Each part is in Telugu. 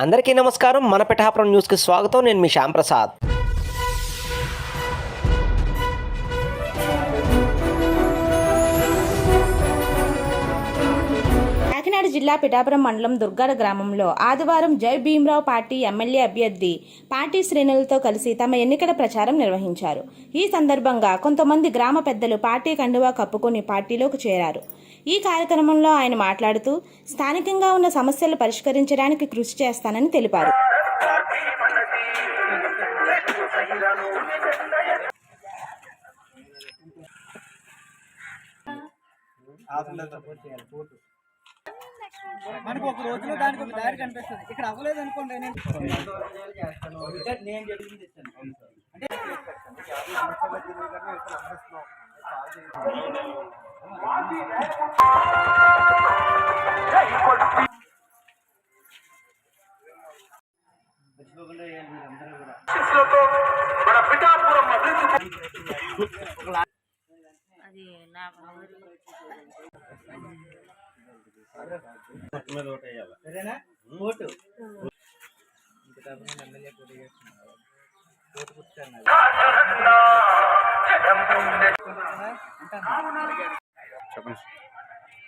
అందరికీ నమస్కారం. మన పిఠాపురం న్యూస్కి స్వాగతం. నేను మీ శ్యామ్ ప్రసాద్. కాకినాడ జిల్లా పిఠాపురం మండలం దుర్గాడ గ్రామంలో ఆదివారం జై భీమరావు పార్టీ ఎమ్మెల్యే అభ్యర్థి పార్టీ శ్రేణులతో కలిసి తమ ఎన్నికల ప్రచారం నిర్వహించారు. ఈ సందర్భంగా కొంతమంది గ్రామ పెద్దలు పార్టీ కండువా కప్పుకొని పార్టీలోకి చేరారు. ఈ కార్యక్రమంలో ఆయన మాట్లాడుతూ స్థానికంగా ఉన్న సమస్యలు పరిష్కరించడానికి కృషి చేస్తానని తెలిపారు. మనకు ఒక రోజులో దానికి ఒక దారి కనిపిస్తుంది. ఇక్కడ అవ్వలేదు అనుకోండి, నేను చెప్పింది అంటే సరేనా? ఓటు ఎమ్మెల్యే పోటీ చేస్తున్నారు. ఓటు కూర్చున్నారు.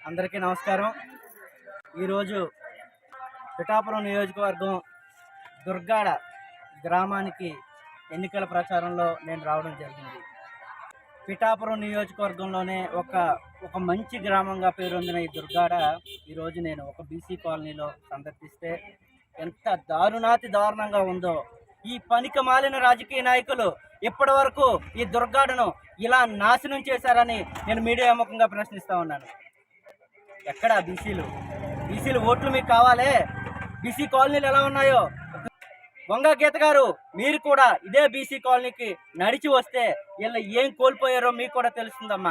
అందరికీ నమస్కారం. ఈరోజు పిఠాపురం నియోజకవర్గం దుర్గాడ గ్రామానికి ఎన్నికల ప్రచారంలో నేను రావడం జరిగింది. పిఠాపురం నియోజకవర్గంలోనే ఒక మంచి గ్రామంగా పేరొందిన ఈ దుర్గాడ ఈరోజు నేను ఒక బీసీ కాలనీలో సందర్శిస్తే ఎంత దారుణంగా ఉందో. ఈ పనికి మాలిన రాజకీయ నాయకులు ఇప్పటి వరకు ఈ దుర్గాడను ఇలా నాశనం చేశారని నేను మీడియా ముఖంగా ప్రశ్నిస్తూ ఉన్నాను. ఎక్కడ బీసీలు ఓట్లు మీకు కావాలే? బీసీ కాలనీలు ఎలా ఉన్నాయో వంగ గీత గారు, మీరు కూడా ఇదే బీసీ కాలనీకి నడిచి వస్తే వీళ్ళు ఏం కోల్పోయారో మీకు కూడా తెలుస్తుందమ్మా.